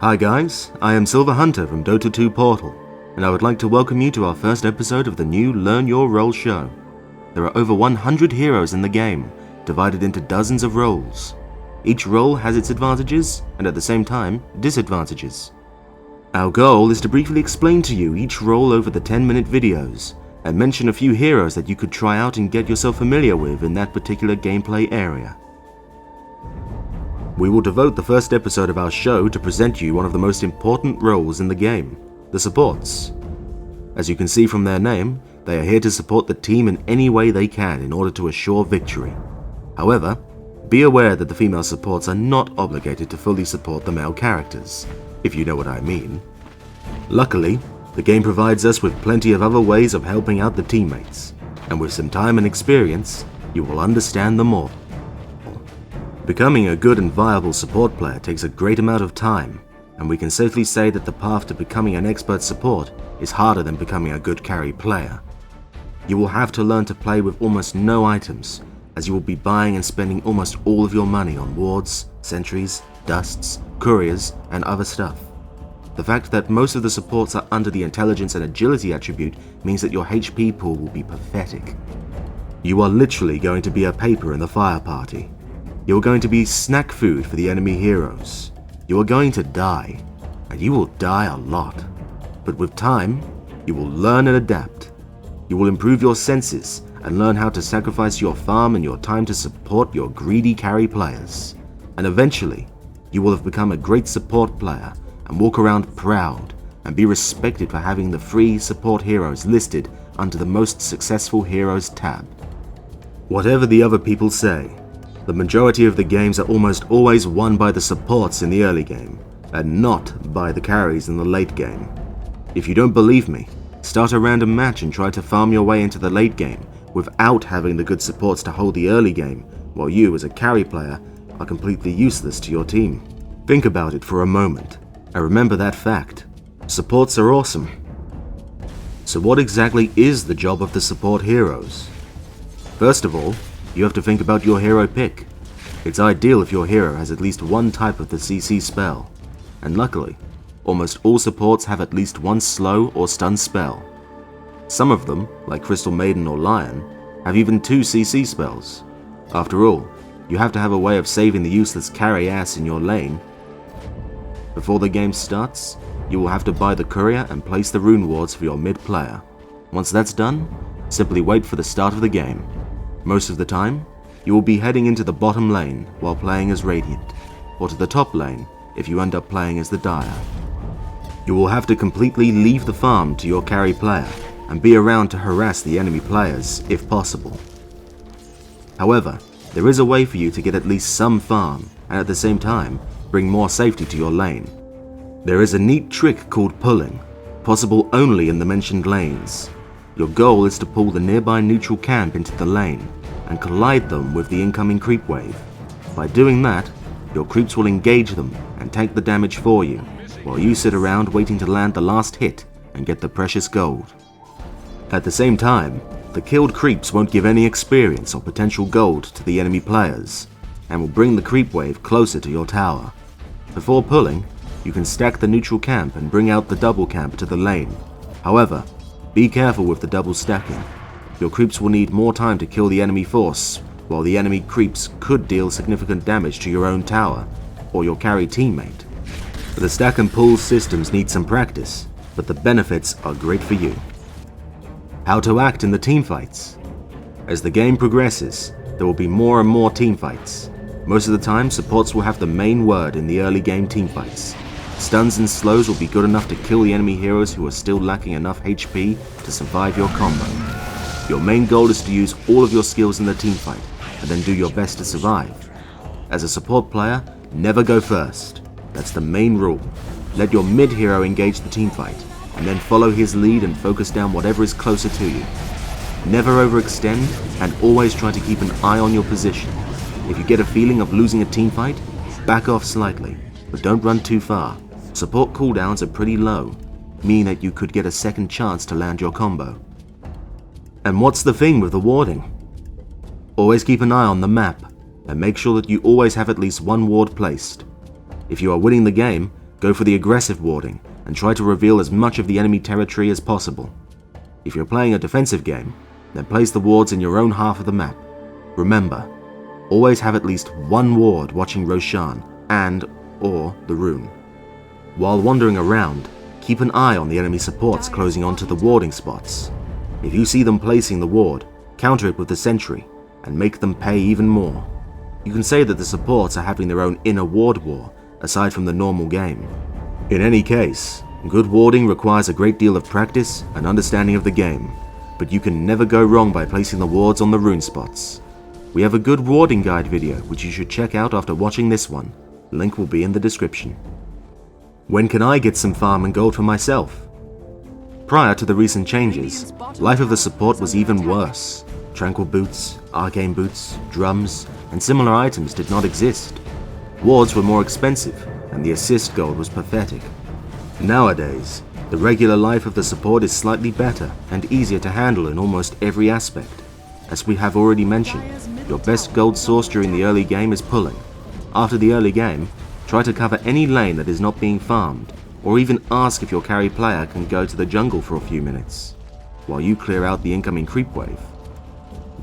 Hi guys, I am Silver Hunter from Dota 2 Portal, and I would like to welcome you to our first episode of the new Learn Your Role show. There are over 100 heroes in the game, divided into dozens of roles. Each role has its advantages, and at the same time, disadvantages. Our goal is to briefly explain to you each role over the 10-minute videos, and mention a few heroes that you could try out and get yourself familiar with in that particular gameplay area. We will devote the first episode of our show to present you one of the most important roles in the game, the supports. As you can see from their name, they are here to support the team in any way they can in order to assure victory. However, be aware that the female supports are not obligated to fully support the male characters, if you know what I mean. Luckily, the game provides us with plenty of other ways of helping out the teammates, and with some time and experience, you will understand them all. Becoming a good and viable support player takes a great amount of time, and we can safely say that the path to becoming an expert support is harder than becoming a good carry player. You will have to learn to play with almost no items, as you will be buying and spending almost all of your money on wards, sentries, dusts, couriers, and other stuff. The fact that most of the supports are under the intelligence and agility attribute means that your HP pool will be pathetic. You are literally going to be a paper in the fire party. You are going to be snack food for the enemy heroes. You are going to die, and you will die a lot. But with time, you will learn and adapt. You will improve your senses and learn how to sacrifice your farm and your time to support your greedy carry players. And eventually, you will have become a great support player and walk around proud and be respected for having the free support heroes listed under the most successful heroes tab. Whatever the other people say, the majority of the games are almost always won by the supports in the early game, and not by the carries in the late game. If you don't believe me, start a random match and try to farm your way into the late game without having the good supports to hold the early game, while you as a carry player are completely useless to your team. Think about it for a moment, and remember that fact. Supports are awesome. So what exactly is the job of the support heroes? First of all, you have to think about your hero pick. It's ideal if your hero has at least one type of the CC spell, and luckily, almost all supports have at least one slow or stun spell. Some of them, like Crystal Maiden or Lion, have even 2 CC spells. After all, you have to have a way of saving the useless carry ass in your lane. Before the game starts, you will have to buy the courier and place the rune wards for your mid player. Once that's done, simply wait for the start of the game. Most of the time, you will be heading into the bottom lane while playing as Radiant, or to the top lane if you end up playing as the Dire. You will have to completely leave the farm to your carry player and be around to harass the enemy players if possible. However, there is a way for you to get at least some farm and at the same time bring more safety to your lane. There is a neat trick called pulling, possible only in the mentioned lanes. Your goal is to pull the nearby neutral camp into the lane and collide them with the incoming creep wave. By doing that, your creeps will engage them and take the damage for you, while you sit around waiting to land the last hit and get the precious gold. At the same time, the killed creeps won't give any experience or potential gold to the enemy players, and will bring the creep wave closer to your tower. Before pulling, you can stack the neutral camp and bring out the double camp to the lane. However, be careful with the double stacking. Your creeps will need more time to kill the enemy force, while the enemy creeps could deal significant damage to your own tower, or your carry teammate. The stack and pull systems need some practice, but the benefits are great for you. How to act in the teamfights. As the game progresses, there will be more and more teamfights. Most of the time, supports will have the main word in the early game teamfights. Stuns and slows will be good enough to kill the enemy heroes who are still lacking enough HP to survive your combo. Your main goal is to use all of your skills in the teamfight, and then do your best to survive. As a support player, never go first. That's the main rule. Let your mid hero engage the teamfight, and then follow his lead and focus down whatever is closer to you. Never overextend, and always try to keep an eye on your position. If you get a feeling of losing a teamfight, back off slightly, but don't run too far. Support cooldowns are pretty low, meaning that you could get a second chance to land your combo. And what's the thing with the warding? Always keep an eye on the map, and make sure that you always have at least one ward placed. If you are winning the game, Go for the aggressive warding and try to reveal as much of the enemy territory as possible. If you're playing a defensive game, then place the wards in your own half of the map. Remember, always have at least one ward watching Roshan and/or the rune. While wandering around, keep an eye on the enemy supports closing onto the warding spots. If you see them placing the ward, counter it with the sentry and make them pay even more. You can say that the supports are having their own inner ward war aside from the normal game. In any case, good warding requires a great deal of practice and understanding of the game, but you can never go wrong by placing the wards on the rune spots. We have a good warding guide video which you should check out after watching this one. Link will be in the description. When can I get some farm and gold for myself? Prior to the recent changes, life of the support was even worse. Tranquil boots, arcane boots, drums, and similar items did not exist. Wards were more expensive, and the assist gold was pathetic. Nowadays, the regular life of the support is slightly better and easier to handle in almost every aspect. As we have already mentioned, your best gold source during the early game is pulling. After the early game, try to cover any lane that is not being farmed, or even ask if your carry player can go to the jungle for a few minutes, while you clear out the incoming creep wave.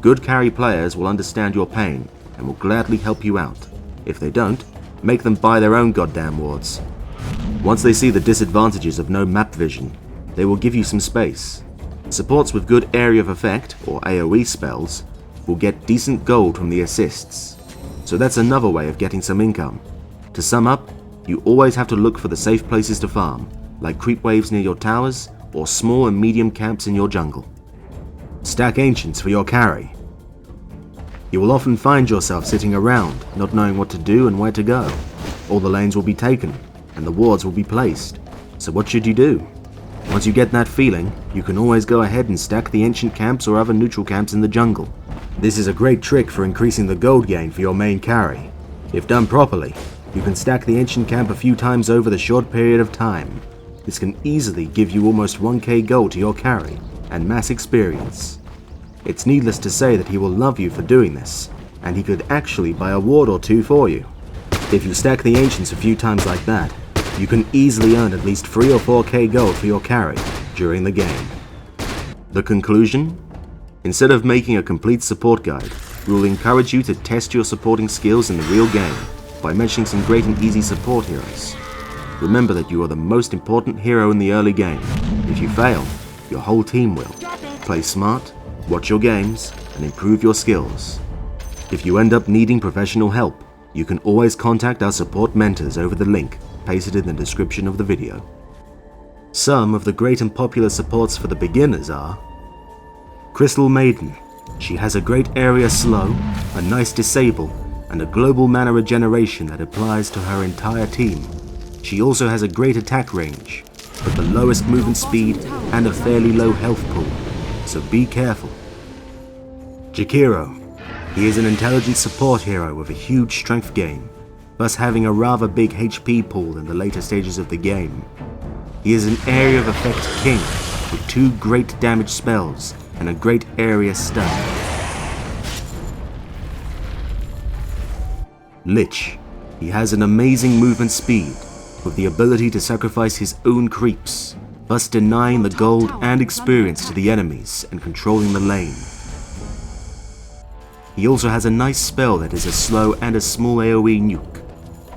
Good carry players will understand your pain and will gladly help you out. If they don't, make them buy their own goddamn wards. Once they see the disadvantages of no map vision, they will give you some space. Supports with good area of effect, or AoE spells, will get decent gold from the assists. So that's another way of getting some income. To sum up, you always have to look for the safe places to farm, like creep waves near your towers, or small and medium camps in your jungle. Stack ancients for your carry. You will often find yourself sitting around, not knowing what to do and where to go. All the lanes will be taken, and the wards will be placed. So what should you do? Once you get that feeling, you can always go ahead and stack the ancient camps or other neutral camps in the jungle. This is a great trick for increasing the gold gain for your main carry. If done properly, you can stack the ancient camp a few times over the short period of time. This can easily give you almost 1k gold to your carry, and mass experience. It's needless to say that he will love you for doing this, and he could actually buy a ward or two for you. If you stack the ancients a few times like that, you can easily earn at least 3 or 4k gold for your carry during the game. The conclusion? Instead of making a complete support guide, we will encourage you to test your supporting skills in the real game by mentioning some great and easy support heroes. Remember that you are the most important hero in the early game. If you fail, your whole team will. Play smart, watch your games, and improve your skills. If you end up needing professional help, you can always contact our support mentors over the link pasted in the description of the video. Some of the great and popular supports for the beginners are Crystal Maiden. She has a great area slow, a nice disable, and a global mana regeneration that applies to her entire team. She also has a great attack range, but the lowest movement speed and a fairly low health pool, so be careful. Jakiro. He is an intelligent support hero with a huge strength gain, thus having a rather big HP pool in the later stages of the game. He is an area of effect king, with 2 great damage spells and a great area stun. Lich. He has an amazing movement speed, with the ability to sacrifice his own creeps, thus denying the gold and experience to the enemies and controlling the lane. He also has a nice spell that is a slow and a small AoE nuke.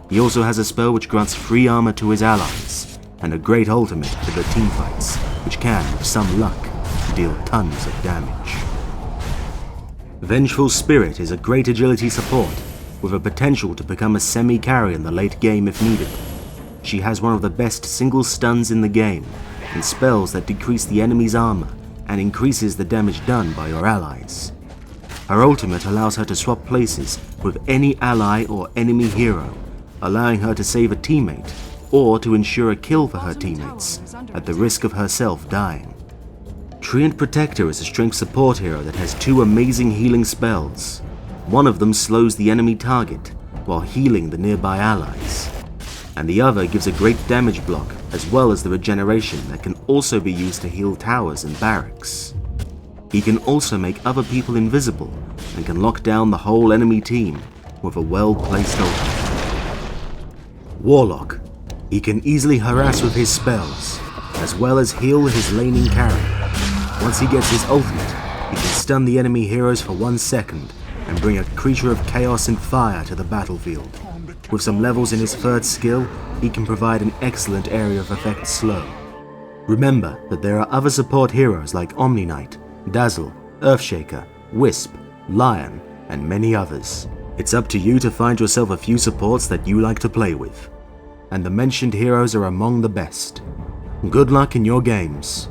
He also has a spell which grants free armor to his allies, and a great ultimate for the teamfights, which can, with some luck, deal tons of damage. Vengeful Spirit is a great agility support, with a potential to become a semi-carry in the late game if needed. She has one of the best single stuns in the game, and spells that decrease the enemy's armor and increases the damage done by your allies. Her ultimate allows her to swap places with any ally or enemy hero, allowing her to save a teammate or to ensure a kill for her teammates at the risk of herself dying. Treant Protector is a strength support hero that has 2 amazing healing spells. One of them slows the enemy target while healing the nearby allies, and the other gives a great damage block as well as the regeneration that can also be used to heal towers and barracks. He can also make other people invisible and can lock down the whole enemy team with a well-placed ultimate. Warlock. He can easily harass with his spells, as well as heal his laning carry. Once he gets his ultimate, he can stun the enemy heroes for 1 second and bring a creature of chaos and fire to the battlefield. With some levels in his third skill, he can provide an excellent area of effect slow. Remember that there are other support heroes like Omni Knight, Dazzle, Earthshaker, Wisp, Lion, and many others. It's up to you to find yourself a few supports that you like to play with, and the mentioned heroes are among the best. Good luck in your games.